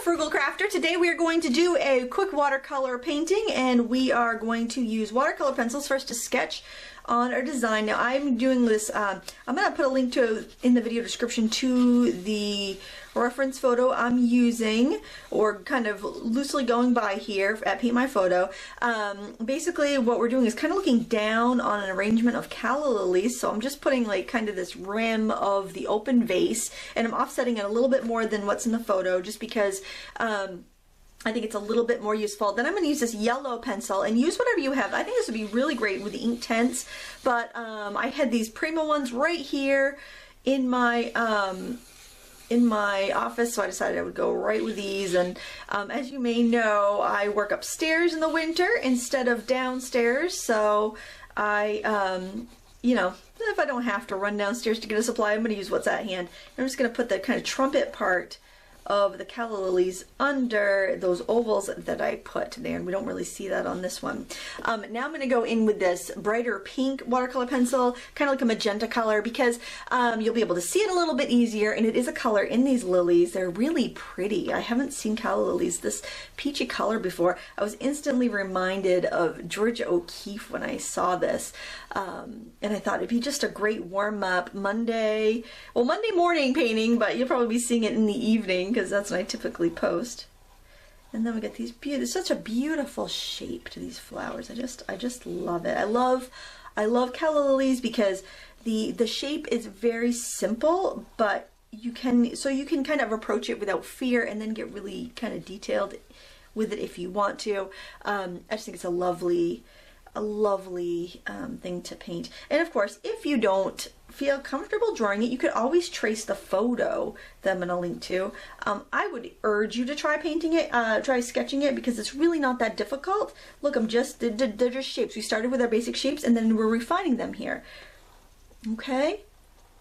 Frugal Crafter. Today we are going to do a quick watercolor painting, and we are going to use watercolor pencils first to sketch on our design. Now I'm doing this, I'm going to put a link to in the video description to the reference photo I'm using, or kind of loosely going by here at Paint My Photo. Basically what we're doing is kind of looking down on an arrangement of calla lilies, so I'm just putting like kind of this rim of the open vase, and I'm offsetting it a little bit more than what's in the photo just because I think it's a little bit more useful. Then I'm going to use this yellow pencil, and use whatever you have. I think this would be really great with the Inktense, but I had these Prima ones right here in my office, so I decided I would go right with these. And as you may know, I work upstairs in the winter instead of downstairs, so I you know, if I don't have to run downstairs to get a supply, I'm going to use what's at hand. I'm just going to put the kind of trumpet part of the calla lilies under those ovals that I put there, and we don't really see that on this one. Now I'm going to go in with this brighter pink watercolor pencil, kind of like a magenta color, because you'll be able to see it a little bit easier, and it is a color in these lilies. They're really pretty. I haven't seen calla lilies this peachy color before. I was instantly reminded of Georgia O'Keeffe when I saw this, and I thought it'd be just a great warm-up Monday morning painting, but you'll probably be seeing it in the evening, because that's when I typically post. And then we get these such a beautiful shape to these flowers. I just love it. I love calla lilies because the shape is very simple, but you can kind of approach it without fear and then get really kind of detailed with it if you want to. I just think it's a lovely thing to paint. And of course, if you don't feel comfortable drawing it, you could always trace the photo that I'm going to link to. I would urge you to try painting it, try sketching it, because it's really not that difficult. Look, they're just shapes. We started with our basic shapes and then we're refining them here. Okay?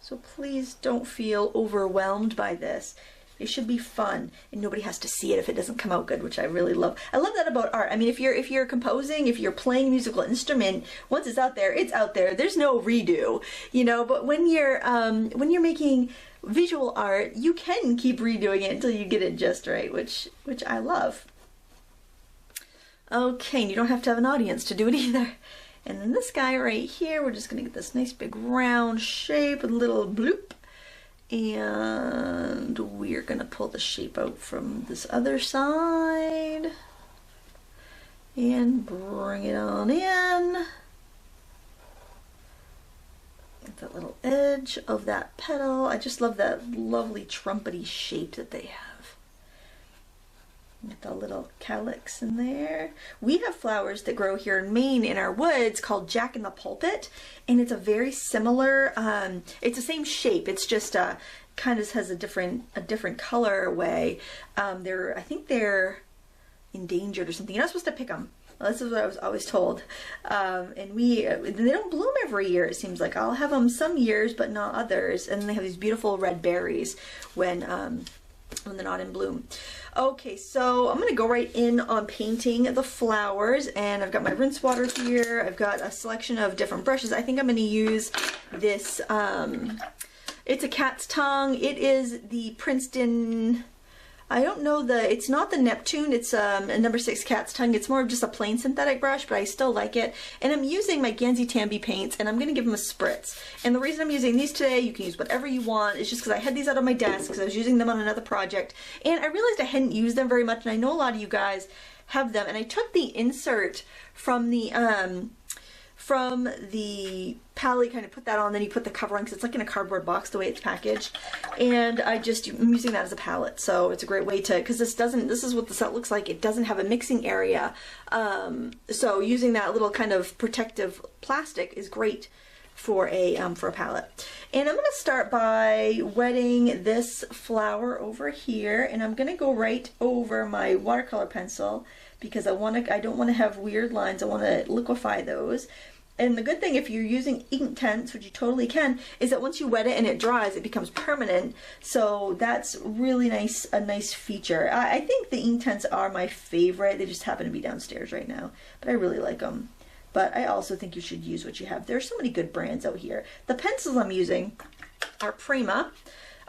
So please don't feel overwhelmed by this. It should be fun, and nobody has to see it if it doesn't come out good, which I really love. I love that about art. I mean, if you're composing, if you're playing a musical instrument, once it's out there, it's out there. There's no redo, you know. But when you're making visual art, you can keep redoing it until you get it just right, which I love. Okay, and you don't have to have an audience to do it either. And then this guy right here, we're just gonna get this nice big round shape with a little bloop. And we're going to pull the shape out from this other side and bring it on in. Get that little edge of that petal. I just love that lovely trumpety shape that they have. Get the little calyx in there. We have flowers that grow here in Maine in our woods called Jack in the Pulpit, and it's a very similar, it's the same shape, it's just kind of has a different color way. I think they're endangered or something. You're not supposed to pick them. Well, this is what I was always told. And they don't bloom every year, it seems like. I'll have them some years, but not others. And they have these beautiful red berries when they're not in bloom. Okay, so I'm going to go right in on painting the flowers, and I've got my rinse water here. I've got a selection of different brushes. I think I'm going to use this, it's a cat's tongue. It is the Princeton, I don't know it's not the Neptune, it's a number 6 cat's tongue. It's more of just a plain synthetic brush, but I still like it. And I'm using my Gansey Tambi paints, and I'm going to give them a spritz. And the reason I'm using these today, you can use whatever you want, is just because I had these out on my desk because I was using them on another project. And I realized I hadn't used them very much, and I know a lot of you guys have them. And I took the insert from the palette, kind of put that on, then you put the cover on, because it's like in a cardboard box the way it's packaged, and I'm using that as a palette. So it's a great way to, because this is what the set looks like. It doesn't have a mixing area, so using that little kind of protective plastic is great for a palette. And I'm going to start by wetting this flower over here, and I'm going to go right over my watercolor pencil because I don't want to have weird lines. I want to liquefy those. And the good thing, if you're using Inktense, which you totally can, is that once you wet it and it dries, it becomes permanent. So that's really nice, a nice feature. I think the Inktense are my favorite. They just happen to be downstairs right now, but I really like them. But I also think you should use what you have. There's so many good brands out here. The pencils I'm using are Prima.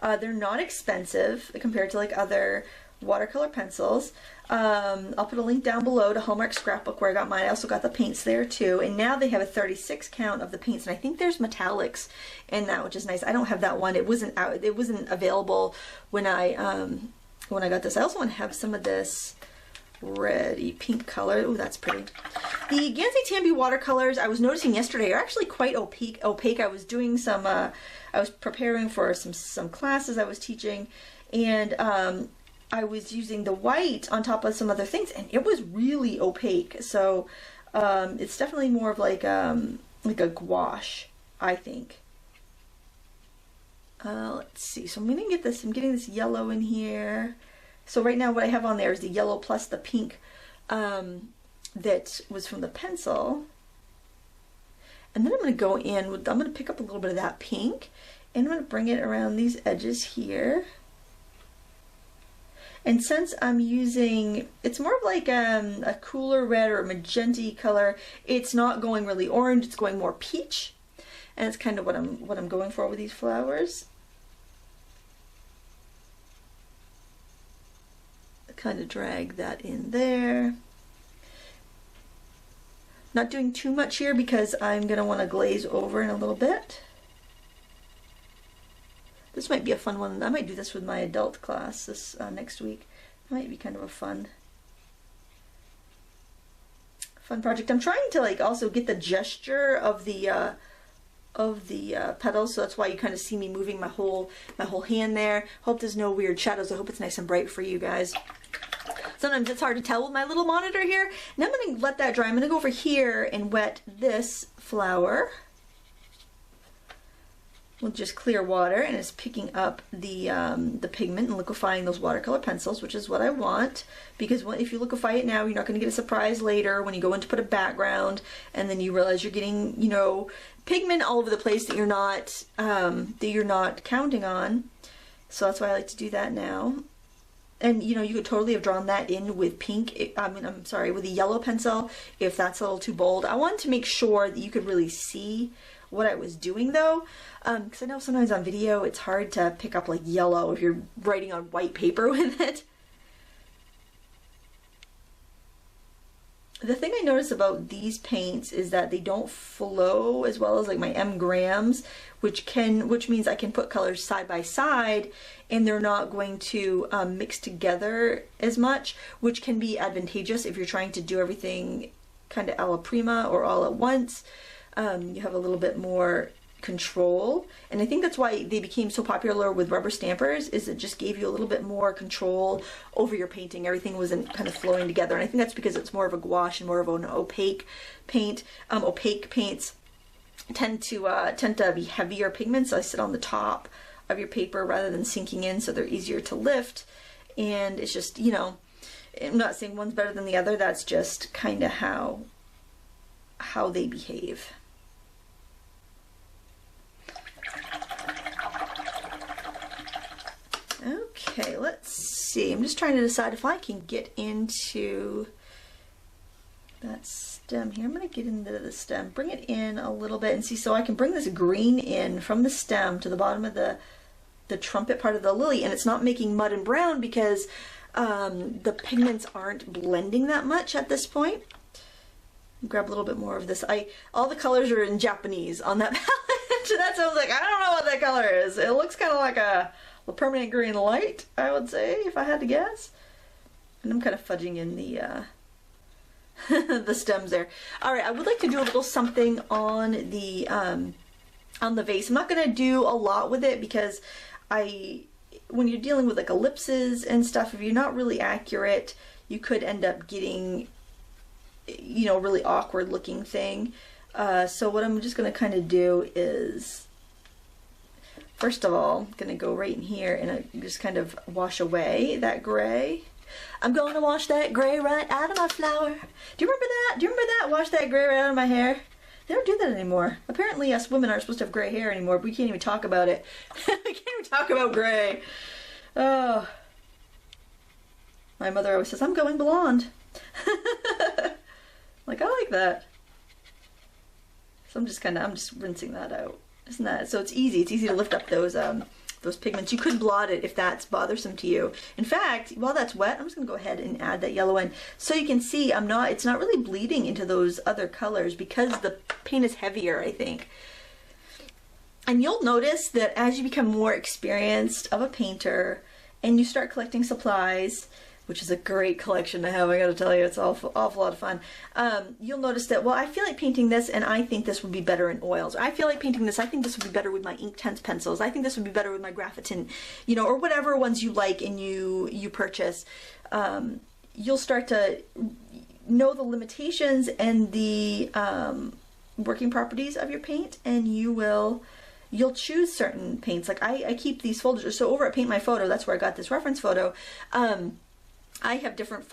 They're not expensive compared to like other watercolor pencils. I'll put a link down below to Hallmark Scrapbook where I got mine. I also got the paints there too. And now they have a 36 count of the paints, and I think there's metallics in that, which is nice. I don't have that one. It wasn't out. It wasn't available when I got this. I also want to have some of this reddy pink color. Oh, that's pretty. The Gansey Tambi watercolors I was noticing yesterday are actually quite opaque. I was doing some. I was preparing for some classes I was teaching, and I was using the white on top of some other things, and it was really opaque. So it's definitely more of like a gouache, I think. Let's see. So I'm gonna get this. I'm getting this yellow in here. So right now what I have on there is the yellow plus the pink that was from the pencil. And then I'm going to go in with, I'm going to pick up a little bit of that pink, and I'm going to bring it around these edges here. And since I'm using, it's more of like a cooler red or a magenta color, it's not going really orange, it's going more peach. And it's kind of what I'm going for with these flowers. Kind of drag that in there. Not doing too much here because I'm going to want to glaze over in a little bit. This might be a fun one. I might do this with my adult class this next week. It might be kind of a fun project. I'm trying to like also get the gesture of the petals, so that's why you kind of see me moving my whole hand there. Hope there's no weird shadows. I hope it's nice and bright for you guys. Sometimes it's hard to tell with my little monitor here. And I'm going to let that dry. I'm going to go over here and wet this flower with just clear water, and it's picking up the pigment and liquefying those watercolor pencils, which is what I want, because if you liquefy it now, you're not going to get a surprise later when you go in to put a background and then you realize you're getting, you know, pigment all over the place that you're not counting on. So that's why I like to do that now. And you know, you could totally have drawn that in with pink, I'm sorry, with a yellow pencil if that's a little too bold. I wanted to make sure that you could really see what I was doing though, because I know sometimes on video it's hard to pick up like yellow if you're writing on white paper with it. The thing I notice about these paints is that they don't flow as well as like my M grams, which means I can put colors side by side and they're not going to mix together as much, which can be advantageous if you're trying to do everything kind of alla prima or all at once. You have a little bit more control, and I think that's why they became so popular with rubber stampers, is it just gave you a little bit more control over your painting. Everything wasn't kind of flowing together, and I think that's because it's more of a gouache and more of an opaque paint. Opaque paints tend to be heavier pigments, so I sit on the top of your paper rather than sinking in, so they're easier to lift. And it's just, you know, I'm not saying one's better than the other, that's just kind of how they behave. Okay, let's see. I'm just trying to decide if I can get into that stem here. I'm going to get into the stem, bring it in a little bit, and see, so I can bring this green in from the stem to the bottom of the trumpet part of the lily, and it's not making mud and brown because the pigments aren't blending that much at this point. Grab a little bit more of this. All the colors are in Japanese on that palette. That sounds like, I don't know what that color is. It looks kind of like a permanent green light, I would say, if I had to guess. And I'm kind of fudging in the the stems there. All right, I would like to do a little something on the vase. I'm not going to do a lot with it because when you're dealing with like ellipses and stuff, if you're not really accurate, you could end up getting, you know, really awkward looking thing. So what I'm just going to kind of do is, first of all, I'm going to go right in here and I just kind of wash away that gray. I'm going to wash that gray right out of my flower. Do you remember that? Do you remember that? Wash that gray right out of my hair. They don't do that anymore. Apparently us women aren't supposed to have gray hair anymore, but we can't even talk about it. We can't even talk about gray. Oh. My mother always says, I'm going blonde. Like, I like that. So I'm just rinsing that out. Isn't that, so it's easy to lift up those those pigments. You could blot it if that's bothersome to you. In fact, while that's wet, I'm just gonna go ahead and add that yellow in. So you can see it's not really bleeding into those other colors because the paint is heavier, I think. And you'll notice that as you become more experienced of a painter and you start collecting supplies, which is a great collection to have, I gotta tell you, it's an awful lot of fun. You'll notice that, well, I feel like painting this and I think this would be better in oils. I feel like painting this, I think this would be better with my Inktense pencils. I think this would be better with my Graphitin, you know, or whatever ones you like and you purchase. You'll start to know the limitations and the working properties of your paint, and you'll choose certain paints. Like I keep these folders. So over at Paint My Photo, that's where I got this reference photo. I have different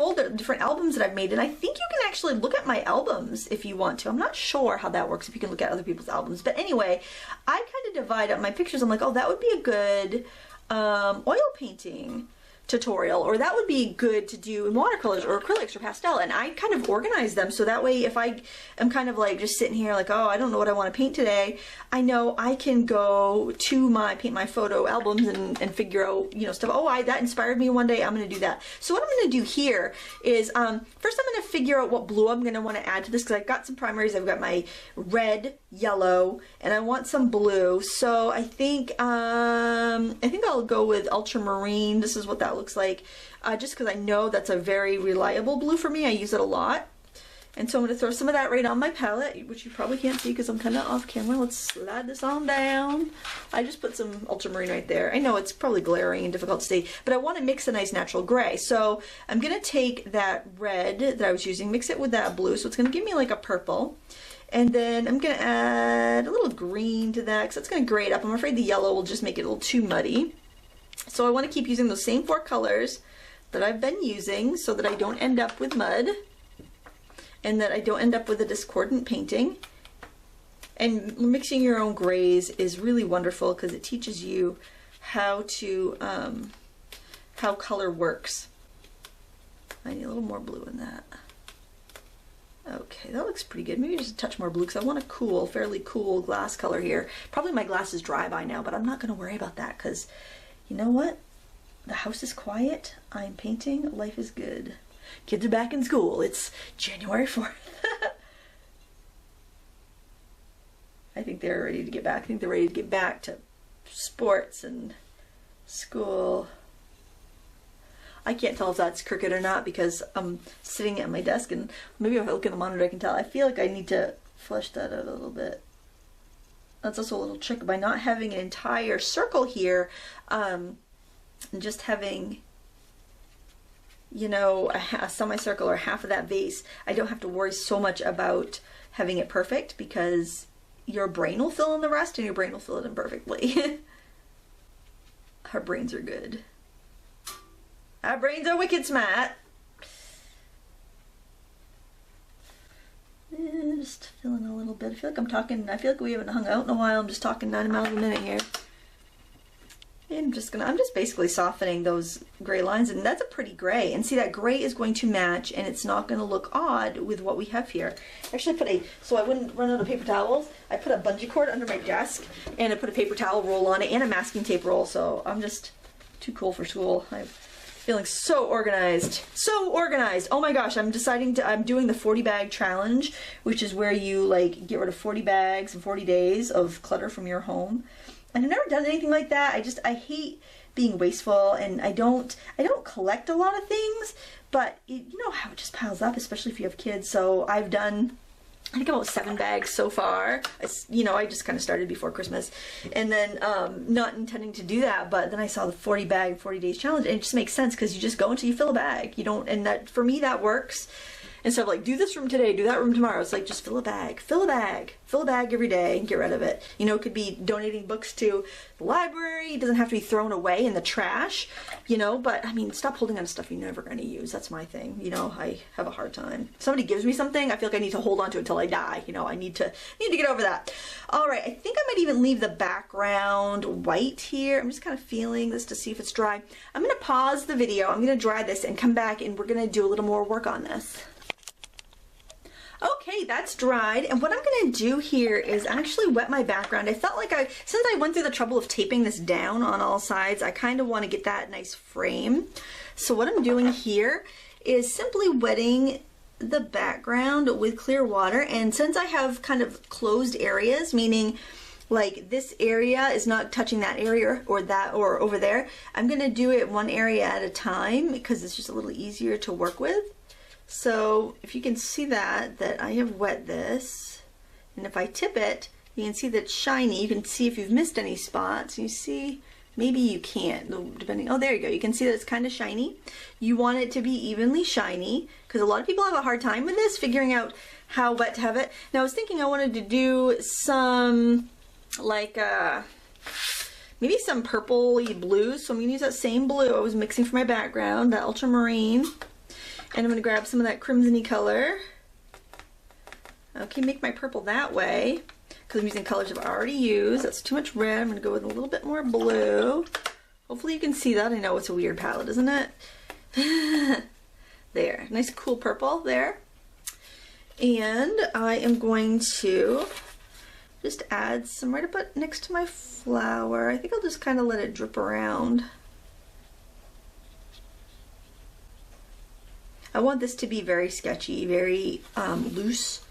albums that I've made, and I think you can actually look at my albums if you want to. I'm not sure how that works, if you can look at other people's albums. But anyway, I kind of divide up my pictures. I'm like, oh, that would be a good oil painting tutorial, or that would be good to do in watercolors or acrylics or pastel, and I kind of organize them so that way if I am kind of like just sitting here like, oh, I don't know what I want to paint today, I know I can go to my Paint My Photo albums and figure out, you know, stuff. Oh, that inspired me one day, I'm going to do that. So what I'm going to do here is first I'm going to figure out what blue I'm going to want to add to this, because I've got some primaries. I've got my red, yellow, and I want some blue. So I think I'll go with ultramarine. This is what that looks like, just because I know that's a very reliable blue for me. I use it a lot. And so I'm going to throw some of that right on my palette, which you probably can't see because I'm kind of off camera. Let's slide this on down. I just put some ultramarine right there. I know it's probably glaring and difficult to see, but I want to mix a nice natural gray. So I'm going to take that red that I was using, mix it with that blue, so it's going to give me like a purple. And then I'm going to add a little green to that because it's going to grade up. I'm afraid the yellow will just make it a little too muddy. So I want to keep using those same 4 colors that I've been using so that I don't end up with mud and that I don't end up with a discordant painting. And mixing your own grays is really wonderful because it teaches you how color works. I need a little more blue in that. Okay, that looks pretty good. Maybe just a touch more blue because I want a fairly cool glass color here. Probably my glass is dry by now, but I'm not going to worry about that because you know what? The house is quiet. I'm painting. Life is good. Kids are back in school. It's January 4th. I think they're ready to get back. I think they're ready to get back to sports and school. I can't tell if that's crooked or not because I'm sitting at my desk, and maybe if I look at the monitor I can tell. I feel like I need to flesh that out a little bit. That's also a little trick by not having an entire circle here, and just having, you know, a semicircle or half of that vase. I don't have to worry so much about having it perfect because your brain will fill in the rest and your brain will fill it in perfectly. Our brains are good. Our brains are wicked smart. Just feeling a little bit. I feel like I'm talking. I feel like we haven't hung out in a while. I'm just talking 90 miles a minute here. And I'm just basically softening those gray lines, and that's a pretty gray. And see, that gray is going to match, and it's not going to look odd with what we have here. Actually, so I wouldn't run out of paper towels, I put a bungee cord under my desk, and I put a paper towel roll on it, and a masking tape roll. So I'm just too cool for school. I'm feeling so organized. So organized. Oh my gosh, I'm doing the 40 bag challenge, which is where you like get rid of 40 bags in 40 days of clutter from your home. And I've never done anything like that. I hate being wasteful, and I don't collect a lot of things, but you know how it just piles up, especially if you have kids. So I've done, I think, about 7 bags so far. I just kind of started before Christmas, and then not intending to do that, but then I saw the 40 bag 40 days challenge, and it just makes sense because you just go until you fill a bag. You don't, and that, for me, that works. Instead of like, do this room today, do that room tomorrow. It's like, just fill a bag every day and get rid of it. You know, it could be donating books to the library. It doesn't have to be thrown away in the trash, you know, but I mean, stop holding on to stuff you're never going to use. That's my thing. You know, I have a hard time. If somebody gives me something, I feel like I need to hold on to it until I die. You know, I need to get over that. All right. I think I might even leave the background white here. I'm just kind of feeling this to see if it's dry. I'm going to pause the video. I'm going to dry this and come back, and we're going to do a little more work on this. Okay, that's dried, and what I'm gonna do here is actually wet my background. I felt like since I went through the trouble of taping this down on all sides, I kind of want to get that nice frame. So what I'm doing here is simply wetting the background with clear water, and since I have kind of closed areas, meaning like this area is not touching that area or that or over there, I'm gonna do it one area at a time because it's just a little easier to work with. So if you can see that I have wet this, and if I tip it, you can see that it's shiny. You can see if you've missed any spots. You see, maybe you can't, depending. Oh, there you go. You can see that it's kind of shiny. You want it to be evenly shiny because a lot of people have a hard time with this, figuring out how wet to have it. Now I was thinking I wanted to do some like maybe some purpley blues. So I'm gonna use that same blue I was mixing for my background, that ultramarine. And I'm going to grab some of that crimson-y color. Okay, make my purple that way because I'm using colors I've already used. That's too much red. I'm going to go with a little bit more blue. Hopefully you can see that. I know it's a weird palette, isn't it? There, nice cool purple there. And I am going to just add some right up next to my flower. I think I'll just kind of let it drip around. I want this to be very sketchy, very loose.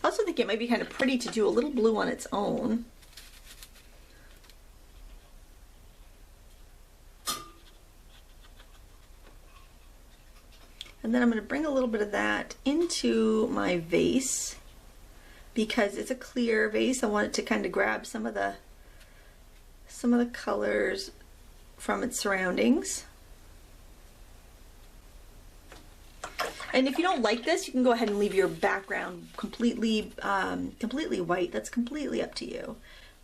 I also think it might be kind of pretty to do a little blue on its own. And then I'm going to bring a little bit of that into my vase because it's a clear vase. I want it to kind of grab some of the colors from its surroundings. And if you don't like this, you can go ahead and leave your background completely white. That's completely up to you.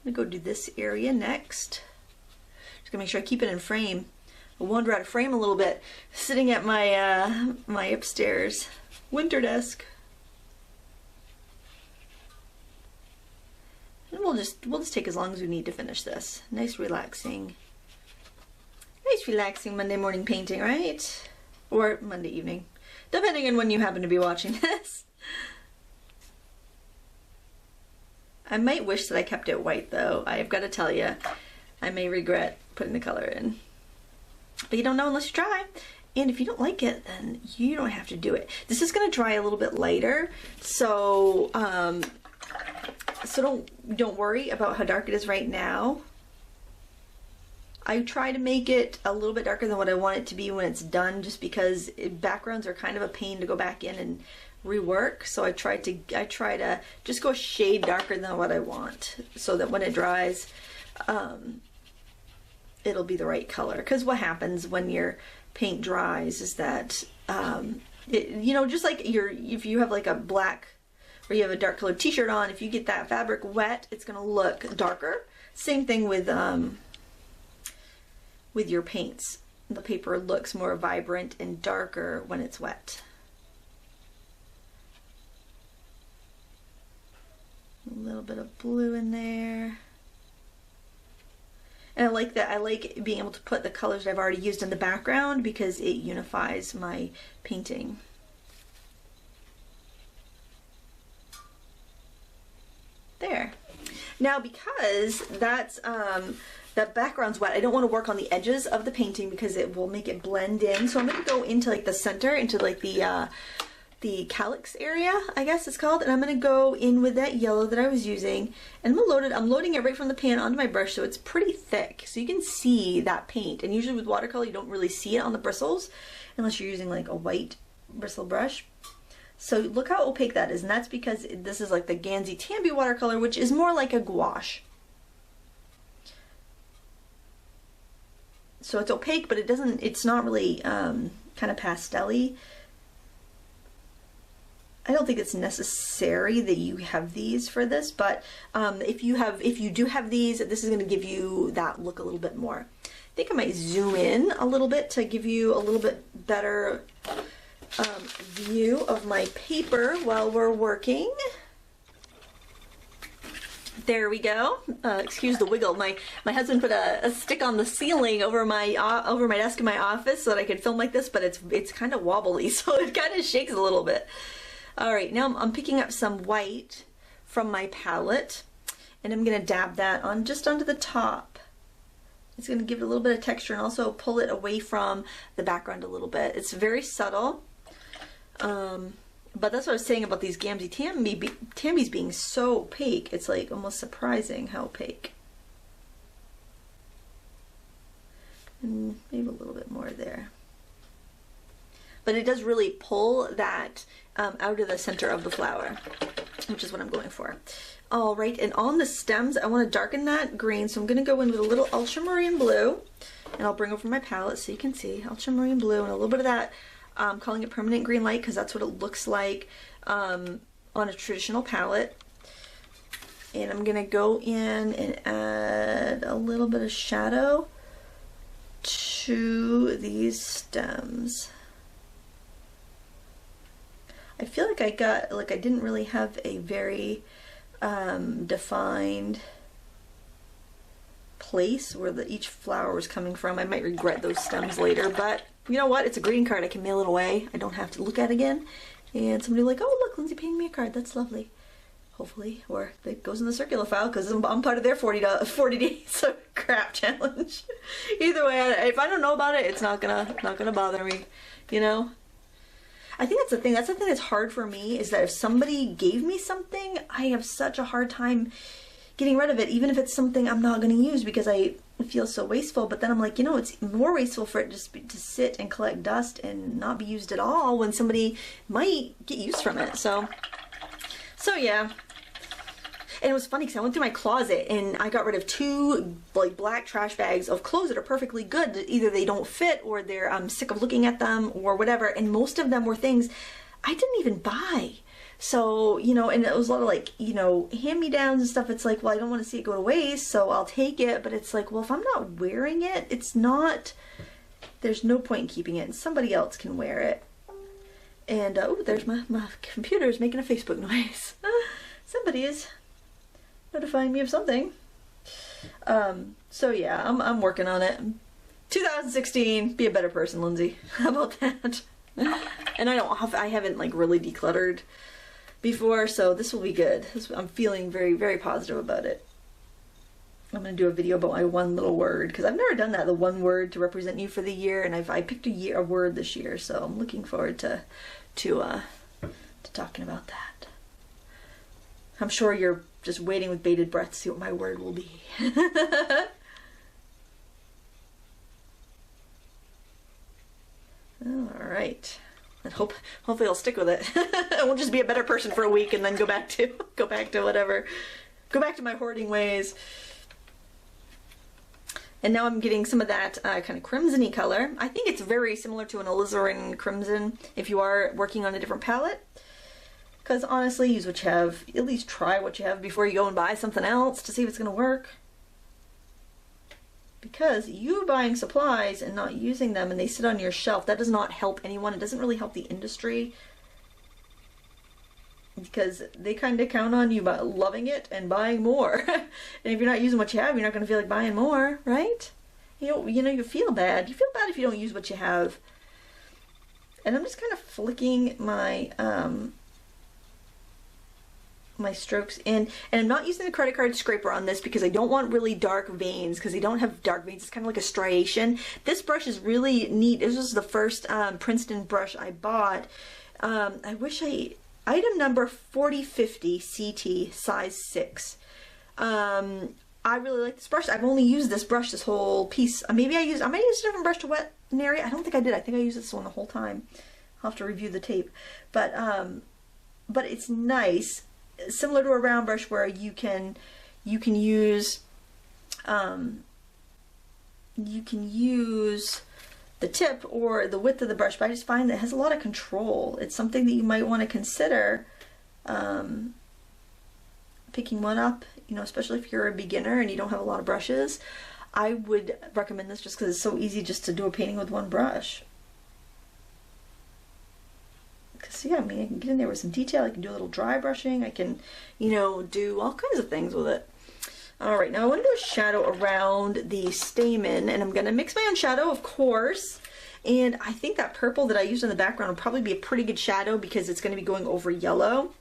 I'm gonna go do this area next. Just gonna make sure I keep it in frame. I wander out of frame a little bit, sitting at my my upstairs winter desk. And we'll just take as long as we need to finish this. Nice relaxing Monday morning painting, right? Or Monday evening, depending on when you happen to be watching this. I might wish that I kept it white though. I've got to tell you, I may regret putting the color in. But you don't know unless you try. And if you don't like it, then you don't have to do it. This is going to dry a little bit lighter, so don't worry about how dark it is right now. I try to make it a little bit darker than what I want it to be when it's done, just because backgrounds are kind of a pain to go back in and rework. So I try to just go a shade darker than what I want, so that when it dries, it'll be the right color. Because what happens when your paint dries is that you know, just like if you have like a black, or you have a dark colored t-shirt on, if you get that fabric wet, it's gonna look darker. Same thing with your paints. The paper looks more vibrant and darker when it's wet. A little bit of blue in there. And I like that. I like being able to put the colors that I've already used in the background because it unifies my painting. There. Now, because that's that background's wet, I don't want to work on the edges of the painting because it will make it blend in. So I'm going to go into like the center, into like the calyx area, I guess it's called, and I'm going to go in with that yellow that I was using, and I'm loading it right from the pan onto my brush, so it's pretty thick, so you can see that paint. And usually with watercolor, you don't really see it on the bristles unless you're using like a white bristle brush. So look how opaque that is, and that's because this is like the Gansey Tambi watercolor, which is more like a gouache. So it's opaque, but it's not really kind of pastel-y. I don't think it's necessary that you have these for this, but if you do have these, this is going to give you that look a little bit more. I think I might zoom in a little bit to give you a little bit better view of my paper while we're working. There we go. Excuse the wiggle. My husband put a stick on the ceiling over my desk in my office so that I could film like this, but it's kind of wobbly, so it kind of shakes a little bit. All right, now I'm picking up some white from my palette, and I'm gonna dab that on just onto the top. It's gonna give it a little bit of texture and also pull it away from the background a little bit. It's very subtle. But that's what I was saying about these Gamsey Tambies being so opaque. It's like almost surprising how opaque. And maybe a little bit more there. But it does really pull that out of the center of the flower, which is what I'm going for. All right, and on the stems, I want to darken that green, so I'm going to go in with a little ultramarine blue, and I'll bring over my palette so you can see ultramarine blue and a little bit of that. Calling it permanent green light because that's what it looks like on a traditional palette. And I'm gonna go in and add a little bit of shadow to these stems. I feel like I didn't really have a very defined place where each flower was coming from. I might regret those stems later, but you know what? It's a greeting card. I can mail it away. I don't have to look at it again. And somebody will be like, oh, look, Lindsay painted me a card. That's lovely. Hopefully. Or it goes in the circular file because I'm part of their 40 days of crap challenge. Either way, if I don't know about it, it's not gonna bother me. You know? I think that's the thing. That's the thing that's hard for me, is that if somebody gave me something, I have such a hard time getting rid of it, even if it's something I'm not going to use because I feel so wasteful. But then I'm like, you know, it's more wasteful for it just to sit and collect dust and not be used at all when somebody might get use from it. So yeah. And it was funny because I went through my closet and I got rid of 2 like black trash bags of clothes that are perfectly good. Either they don't fit or they're I'm sick of looking at them or whatever. And most of them were things I didn't even buy. So, you know, and it was a lot of like, you know, hand-me-downs and stuff. It's like, well, I don't want to see it go to waste, so I'll take it. But it's like, well, if I'm not wearing it, it's not, there's no point in keeping it. And somebody else can wear it. And, oh, there's my computer's making a Facebook noise. Somebody is notifying me of something. So yeah, I'm working on it. 2016, be a better person, Lindsay. How about that? And I haven't like really decluttered before, so this will be good. I'm feeling very, very positive about it. I'm going to do a video about my one little word, because I've never done that, the one word to represent you for the year, and I picked a word this year, so I'm looking forward to talking about that. I'm sure you're just waiting with bated breath to see what my word will be. All right. And hopefully I'll stick with it. I won't just be a better person for a week and then go back to whatever. Go back to my hoarding ways. And now I'm getting some of that kind of crimson-y color. I think it's very similar to an alizarin crimson if you are working on a different palette. Because honestly, use what you have. At least try what you have before you go and buy something else to see if it's going to work. Because you buying supplies and not using them and they sit on your shelf, that does not help anyone. It doesn't really help the industry. Because they kind of count on you by loving it and buying more. And if you're not using what you have, you're not going to feel like buying more, right? You know, you feel bad. You feel bad if you don't use what you have. And I'm just kind of flicking my my strokes in, and I'm not using the credit card scraper on this because I don't want really dark veins, because they don't have dark veins. It's kind of like a striation. This brush is really neat. This was the first Princeton brush I bought. I wish item number 4050 CT size 6. I really like this brush. I've only used this brush, this whole piece. I might use a different brush to wet an area. I don't think I did. I think I used this one the whole time. I'll have to review the tape. But it's nice. Similar to a round brush where you can use the tip or the width of the brush, but I just find that it has a lot of control. It's something that you might want to consider picking one up, you know, especially if you're a beginner and you don't have a lot of brushes. I would recommend this just because it's so easy just to do a painting with one brush. Because I can get in there with some detail. I can do a little dry brushing. I can, you know, do all kinds of things with it. All right, now I want to do a shadow around the stamen, and I'm going to mix my own shadow, of course. And I think that purple that I used in the background will probably be a pretty good shadow because it's going to be going over yellow.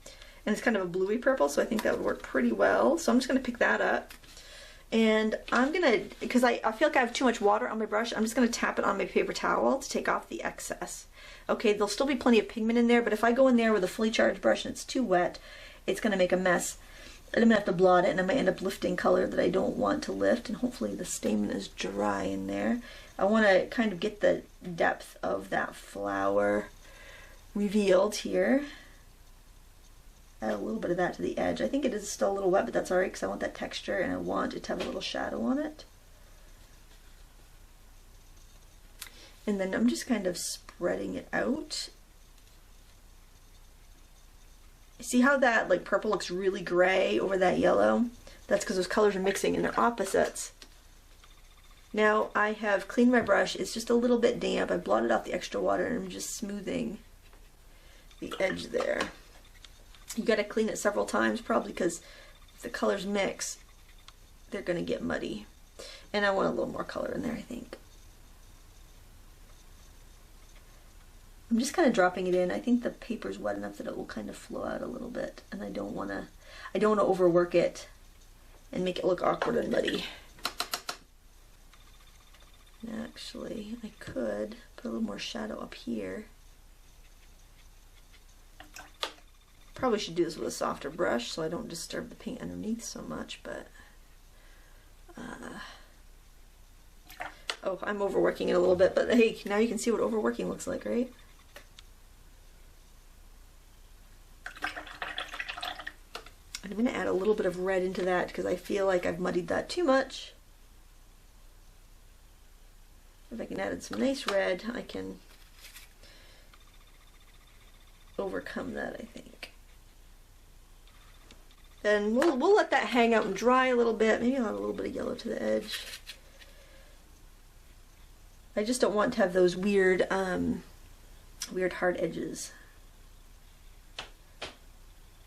And it's kind of a bluey purple, so I think that would work pretty well. So I'm just going to pick that up. And I'm going to, because I feel like I have too much water on my brush, I'm just going to tap it on my paper towel to take off the excess. Okay, there'll still be plenty of pigment in there, but if I go in there with a fully charged brush and it's too wet, it's going to make a mess. And I'm going to have to blot it, and I might end up lifting color that I don't want to lift, and hopefully the stamen is dry in there. I want to kind of get the depth of that flower revealed here. Add a little bit of that to the edge. I think it is still a little wet, but that's alright because I want that texture and I want it to have a little shadow on it. And then I'm just kind of spreading it out. See how that like purple looks really gray over that yellow? That's because those colors are mixing and they're opposites. Now I have cleaned my brush. It's just a little bit damp. I blotted out the extra water and I'm just smoothing the edge there. You got to clean it several times probably because if the colors mix, they're going to get muddy. And I want a little more color in there, I think. I'm just kind of dropping it in. I think the paper's wet enough that it will kind of flow out a little bit, and I don't want to overwork it and make it look awkward and muddy. And actually, I could put a little more shadow up here. Probably should do this with a softer brush so I don't disturb the paint underneath so much, but oh, I'm overworking it a little bit, but hey, now you can see what overworking looks like, right? I'm going to add a little bit of red into that because I feel like I've muddied that too much. If I can add some nice red, I can overcome that, I think. Then we'll let that hang out and dry a little bit. Maybe I'll add a little bit of yellow to the edge. I just don't want to have those weird, weird hard edges.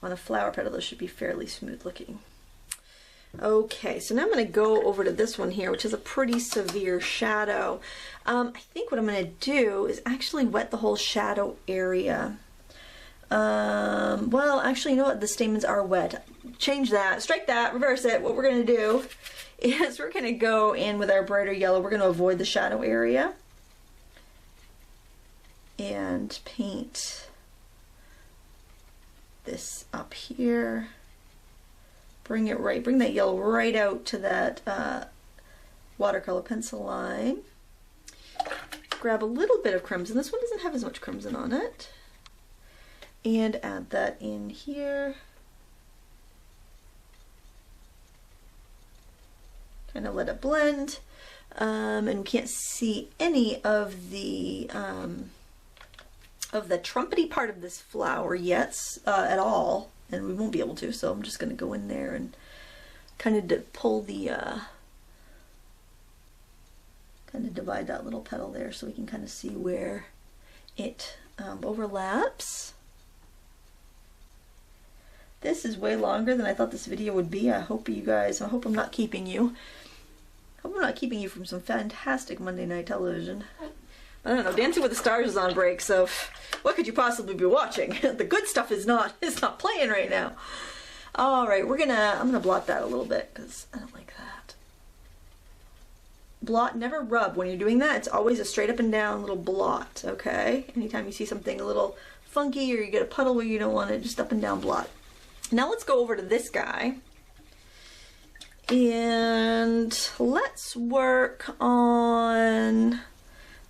On a flower petal, those should be fairly smooth looking. Okay, so now I'm going to go over to this one here, which is a pretty severe shadow. I think what I'm going to do is actually wet the whole shadow area. Well, actually, you know what? The stamens are wet. Change that, strike that, reverse it. What we're going to do is we're going to go in with our brighter yellow. We're going to avoid the shadow area and paint this up here. Bring that yellow right out to that watercolor pencil line. Grab a little bit of crimson. This one doesn't have as much crimson on it. And add that in here. Kind of let it blend. And we can't see any of the trumpety part of this flower yet at all. And we won't be able to, so I'm just going to go in there and kind of pull the, kind of divide that little petal there so we can kind of see where it overlaps. This is way longer than I thought this video would be. I hope I'm not keeping you. I hope I'm not keeping you from some fantastic Monday night television. I don't know, Dancing with the Stars is on break, so what could you possibly be watching? The good stuff is not playing right now. All right, I'm gonna blot that a little bit because I don't like that. Blot, never rub when you're doing that. It's always a straight up and down little blot, okay? Anytime you see something a little funky or you get a puddle where you don't want it, just up and down blot. Now let's go over to this guy. And let's work on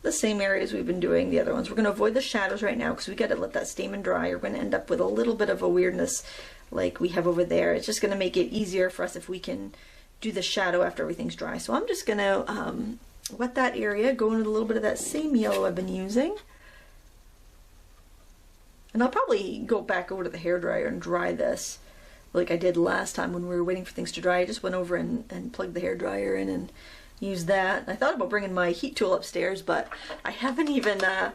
the same areas we've been doing the other ones. We're going to avoid the shadows right now because we got to let that stamen dry. We're going to end up with a little bit of a weirdness like we have over there. It's just going to make it easier for us if we can do the shadow after everything's dry. So I'm just going to wet that area, go into a little bit of that same yellow I've been using. And I'll probably go back over to the hairdryer and dry this like I did last time when we were waiting for things to dry. I just went over and plugged the hairdryer in and use that. I thought about bringing my heat tool upstairs, but I haven't even done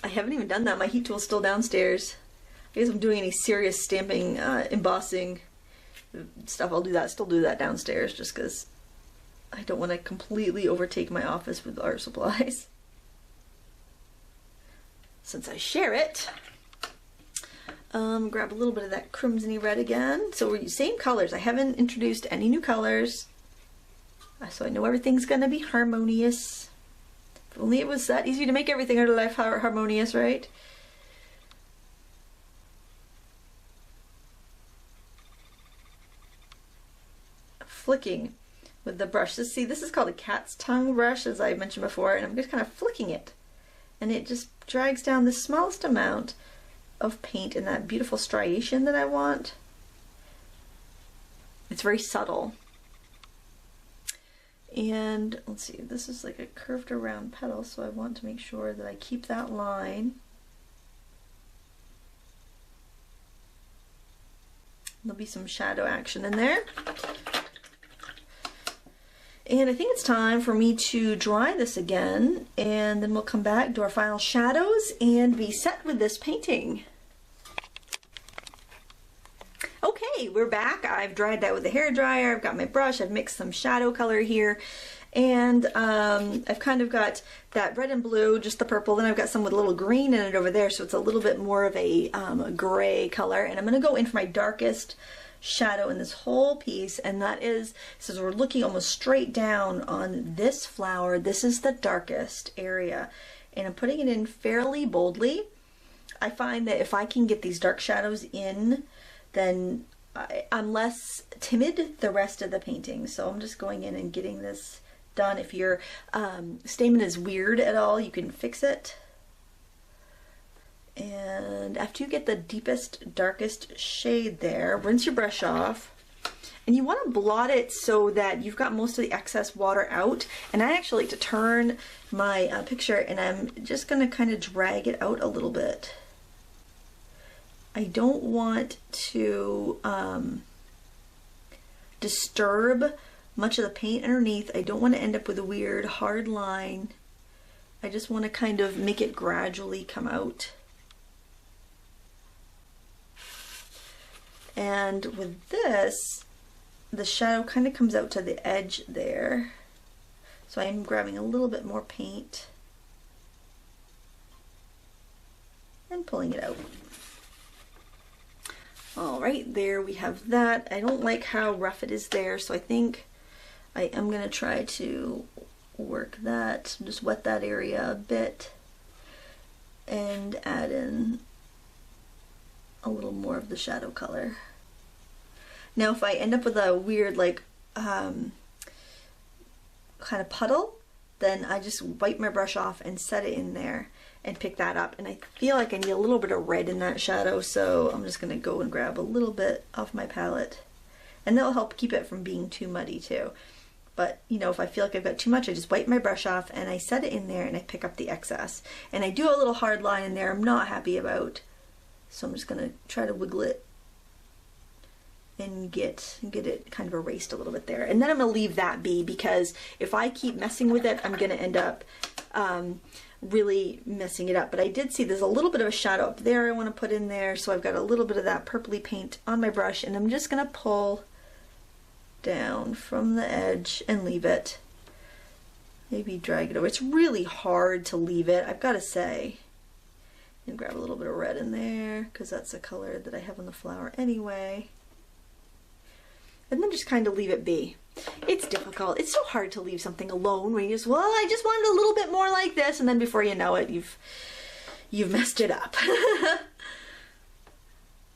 that. My heat tool's still downstairs. I guess I'm doing any serious stamping, embossing stuff, I'll do that, still do that downstairs, just because I don't want to completely overtake my office with art supplies. Since I share it, grab a little bit of that crimsony red again. So we're same colors. I haven't introduced any new colors, so I know everything's gonna be harmonious. If only it was that easy to make everything in our life harmonious, right? Flicking with the brush. See, this is called a cat's tongue brush, as I mentioned before, and I'm just kind of flicking it. And it just drags down the smallest amount of paint in that beautiful striation that I want. It's very subtle. And let's see, this is like a curved around petal, so I want to make sure that I keep that line. There'll be some shadow action in there. And I think it's time for me to dry this again, and then we'll come back, do our final shadows, and be set with this painting. Okay, we're back. I've dried that with a hairdryer. I've got my brush. I've mixed some shadow color here. And I've kind of got that red and blue, just the purple. Then I've got some with a little green in it over there, so it's a little bit more of a gray color. And I'm going to go in for my darkest shadow in this whole piece, and that is, since we're looking almost straight down on this flower, this is the darkest area. And I'm putting it in fairly boldly. I find that if I can get these dark shadows in, then I'm less timid the rest of the painting. So I'm just going in and getting this done. If your stamen is weird at all, you can fix it. And after you get the deepest, darkest shade there, rinse your brush off. And you want to blot it so that you've got most of the excess water out. And I actually like to turn my picture, and I'm just going to kind of drag it out a little bit. I don't want to disturb much of the paint underneath. I don't want to end up with a weird hard line. I just want to kind of make it gradually come out. And with this, the shadow kind of comes out to the edge there. So I'm grabbing a little bit more paint and pulling it out. All right, there we have that. I don't like how rough it is there, so I think I am going to try to work that, just wet that area a bit and add in a little more of the shadow color. Now if I end up with a weird like kind of puddle, then I just wipe my brush off and set it in there and pick that up. And I feel like I need a little bit of red in that shadow, so I'm just going to go and grab a little bit off my palette, and that'll help keep it from being too muddy too. But you know, if I feel like I've got too much, I just wipe my brush off and I set it in there and I pick up the excess. And I do a little hard line in there I'm not happy about, so I'm just going to try to wiggle it and get it kind of erased a little bit there. And then I'm going to leave that be, because if I keep messing with it, I'm going to end up really messing it up. But I did see there's a little bit of a shadow up there I want to put in there, so I've got a little bit of that purpley paint on my brush, and I'm just going to pull down from the edge and leave it. Maybe drag it over. It's really hard to leave it, I've got to say. And grab a little bit of red in there, because that's the color that I have on the flower anyway. And then just kind of leave it be. It's difficult. It's so hard to leave something alone when you just, well, I just wanted a little bit more like this, and then before you know it, you've messed it up.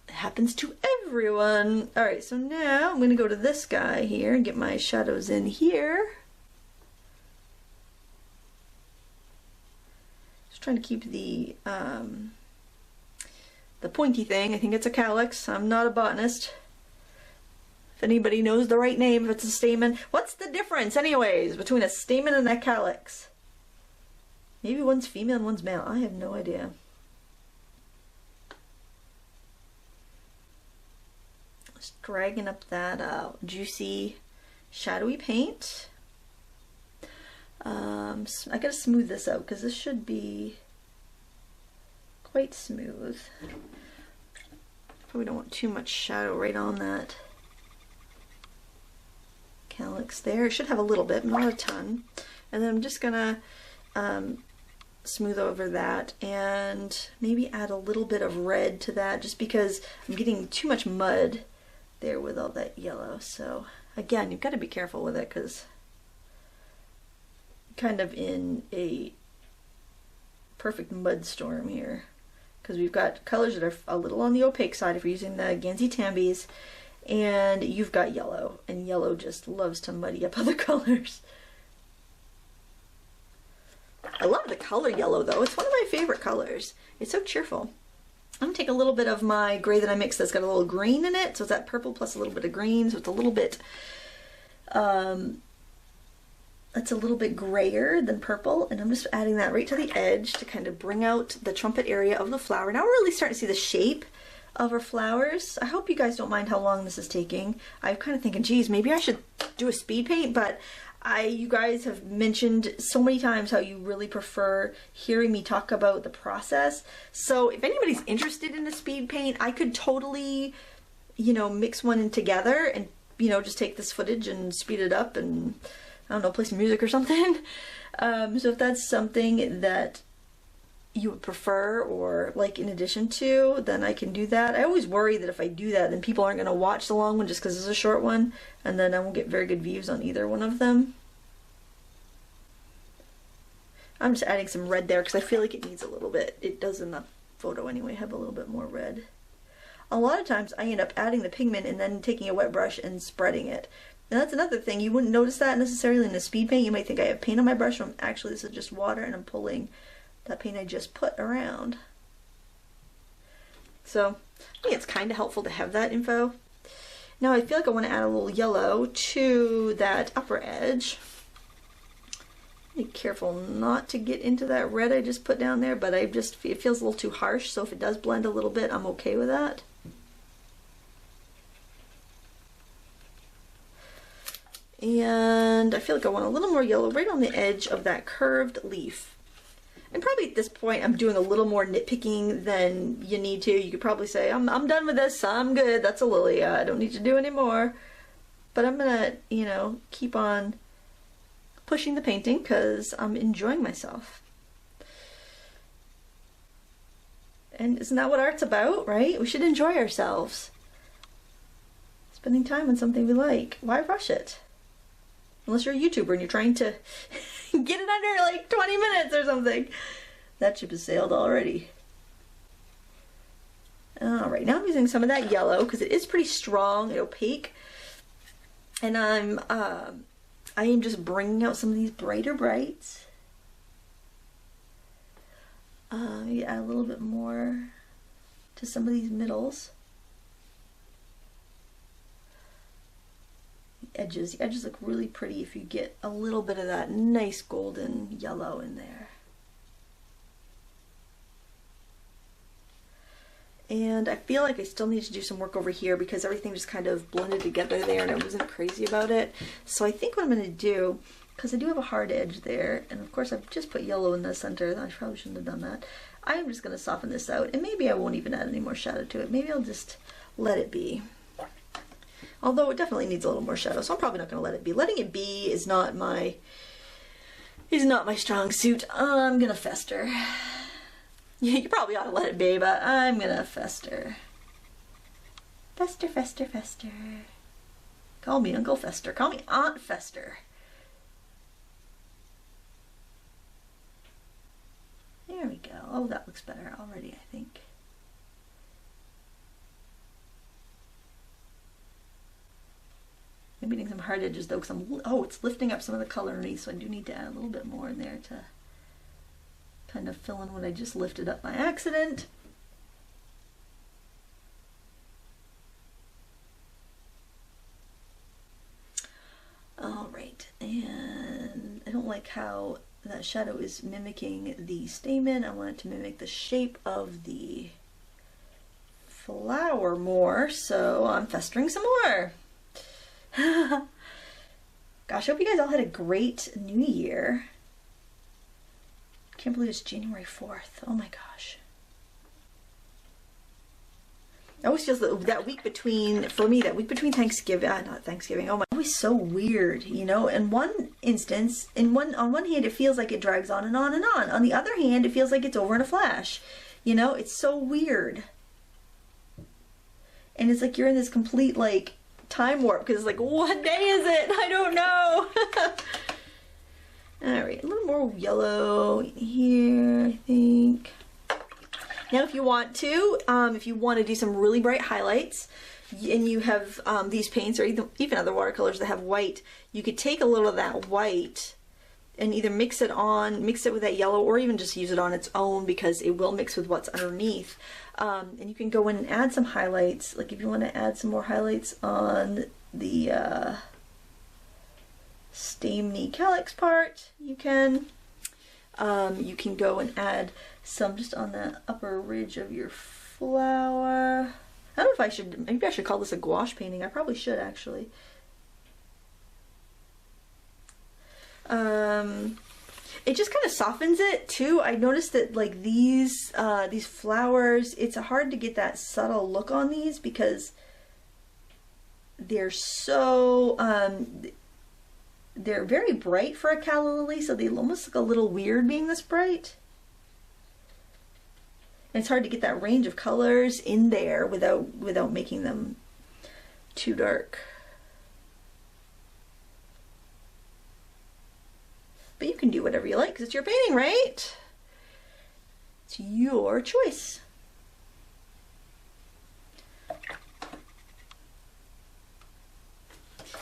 It happens to everyone. All right, so now I'm going to go to this guy here and get my shadows in here. Just trying to keep the pointy thing. I think it's a calyx. I'm not a botanist. If anybody knows the right name, if it's a stamen. What's the difference, anyways, between a stamen and a calyx? Maybe one's female and one's male. I have no idea. Just dragging up that juicy, shadowy paint. I gotta smooth this out, because this should be quite smooth. Probably don't want too much shadow right on that. calyx there. It should have a little bit, not a ton. And then I'm just gonna smooth over that and maybe add a little bit of red to that, just because I'm getting too much mud there with all that yellow. So again, you've got to be careful with it because I'm kind of in a perfect mud storm here, because we've got colors that are a little on the opaque side if you're using the Gansey Tambies, and you've got yellow, and yellow just loves to muddy up other colors. I love the color yellow though. It's one of my favorite colors. It's so cheerful. I'm gonna take a little bit of my gray that I mixed that's got a little green in it. So it's that purple plus a little bit of green. So it's a little bit, it's a little bit grayer than purple. And I'm just adding that right to the edge to kind of bring out the trumpet area of the flower. Now we're really starting to see the shape of our flowers. I hope you guys don't mind how long this is taking. I'm kind of thinking, geez, maybe I should do a speed paint, but you guys have mentioned so many times how you really prefer hearing me talk about the process. So if anybody's interested in a speed paint, I could totally, you know, mix one in together and, you know, just take this footage and speed it up and, I don't know, play some music or something. So if that's something that you would prefer or like in addition to, then I can do that. I always worry that if I do that, then people aren't going to watch the long one just because it's a short one, and then I won't get very good views on either one of them. I'm just adding some red there because I feel like it needs a little bit. It does in the photo anyway, have a little bit more red. A lot of times I end up adding the pigment and then taking a wet brush and spreading it. And that's another thing. You wouldn't notice that necessarily in a speed paint. You might think I have paint on my brush, when actually this is just water and I'm pulling that paint I just put around. So I think it's kind of helpful to have that info. Now I feel like I want to add a little yellow to that upper edge. Be careful not to get into that red I just put down there, but it feels a little too harsh, so if it does blend a little bit, I'm okay with that. And I feel like I want a little more yellow right on the edge of that curved leaf. And probably at this point I'm doing a little more nitpicking than you need to. You could probably say, I'm done with this, I'm good, that's a lily, I don't need to do any more. But I'm gonna, you know, keep on pushing the painting because I'm enjoying myself. And isn't that what art's about, right? We should enjoy ourselves. Spending time on something we like. Why rush it? Unless you're a YouTuber and you're trying to get it under like 20 minutes or something. That ship has sailed already. Alright, now I'm using some of that yellow because it is pretty strong and opaque. And I am just bringing out some of these brighter brights. Maybe add a little bit more to some of these middles. The edges look really pretty if you get a little bit of that nice golden yellow in there. And I feel like I still need to do some work over here because everything just kind of blended together there and I wasn't crazy about it. So I think what I'm going to do, because I do have a hard edge there, and of course I've just put yellow in the center, I probably shouldn't have done that. I'm just going to soften this out, and maybe I won't even add any more shadow to it. Maybe I'll just let it be. Although it definitely needs a little more shadow, so I'm probably not going to let it be. Letting it be is not my strong suit. I'm going to fester. You probably ought to let it be, but I'm going to fester. Fester, fester, fester. Call me Uncle Fester. Call me Aunt Fester. There we go. Oh, that looks better already, I think. I'm getting some hard edges though, because it's lifting up some of the color underneath, so I do need to add a little bit more in there to kind of fill in what I just lifted up by accident. All right, and I don't like how that shadow is mimicking the stamen. I want it to mimic the shape of the flower more, so I'm festering some more. Gosh, I hope you guys all had a great new year. Can't believe it's January 4th. Oh my gosh. It always feels that week between, for me, that week between Thanksgiving, not Thanksgiving, oh my, always so weird, you know? In one instance, on one hand, it feels like it drags on and on and on. On the other hand, it feels like it's over in a flash. You know, it's so weird. And it's like you're in this complete, like, time warp, because it's like, what day is it? I don't know. Alright, a little more yellow here, I think. Now if you want to do some really bright highlights, and you have these paints or even other watercolors that have white, you could take a little of that white and either mix it with that yellow, or even just use it on its own, because it will mix with what's underneath. And you can go in and add some highlights. Like if you want to add some more highlights on the stameny calyx part, you can. You can go and add some just on the upper ridge of your flower. I don't know if maybe I should call this a gouache painting. I probably should, actually. It just kind of softens it too. I noticed that like these flowers, it's hard to get that subtle look on these because they're so they're very bright for a calla lily, so they almost look a little weird being this bright. And it's hard to get that range of colors in there without making them too dark. But you can do whatever you like because it's your painting, right? It's your choice.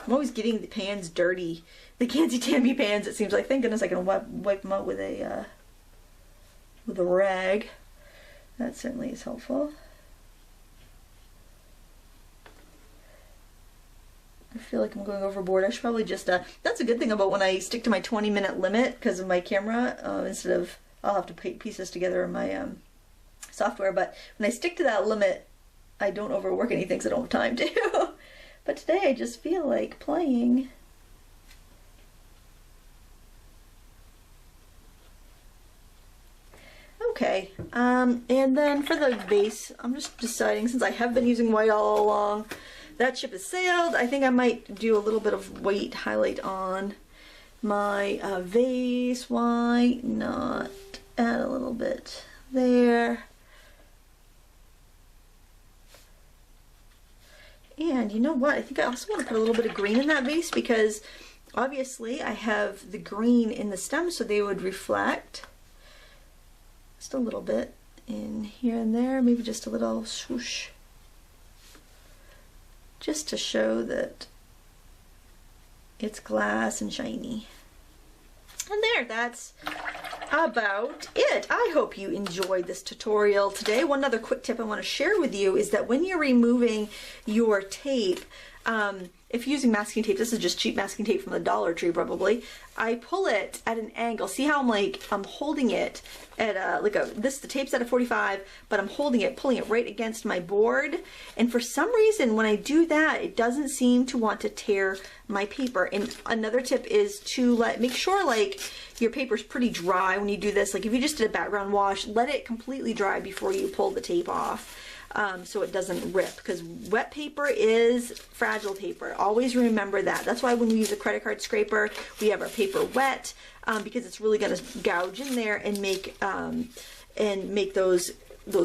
I'm always getting the pans dirty. The Candy pans, it seems like. Thank goodness I can wipe them out with a rag. That certainly is helpful. I feel like I'm going overboard. I should probably just, that's a good thing about when I stick to my 20-minute limit because of my camera, instead of, I'll have to piece this together in my software, but when I stick to that limit, I don't overwork anything because I don't have time to. But today I just feel like playing. Okay, and then for the vase, I'm just deciding, since I have been using white all along, that ship has sailed. I think I might do a little bit of white highlight on my vase. Why not add a little bit there? And you know what? I think I also want to put a little bit of green in that vase because obviously I have the green in the stem, so they would reflect. Just a little bit in here and there, maybe just a little swoosh. Just to show that it's glass and shiny. And there, that's about it. I hope you enjoyed this tutorial today. One other quick tip I want to share with you is that when you're removing your tape, if you're using masking tape, this is just cheap masking tape from the Dollar Tree probably, I pull it at an angle. See how I'm holding it at the tape's at a 45, but I'm pulling it right against my board. And for some reason, when I do that, it doesn't seem to want to tear my paper. And another tip is to make sure like your paper's pretty dry when you do this. Like if you just did a background wash, let it completely dry before you pull the tape off. So it doesn't rip, because wet paper is fragile paper. Always remember that. That's why when we use a credit card scraper, we have our paper wet, because it's really going to gouge in there and make those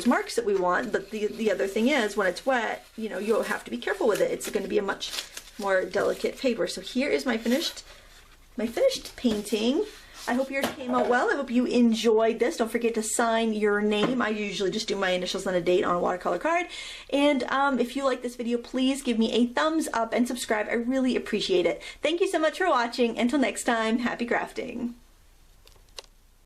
marks that we want. But the other thing is, when it's wet, you know, you'll have to be careful with it. It's going to be a much more delicate paper. So here is my finished painting. I hope yours came out well. I hope you enjoyed this. Don't forget to sign your name. I usually just do my initials and a date on a watercolor card. And if you like this video, please give me a thumbs up and subscribe. I really appreciate it. Thank you so much for watching. Until next time, happy crafting.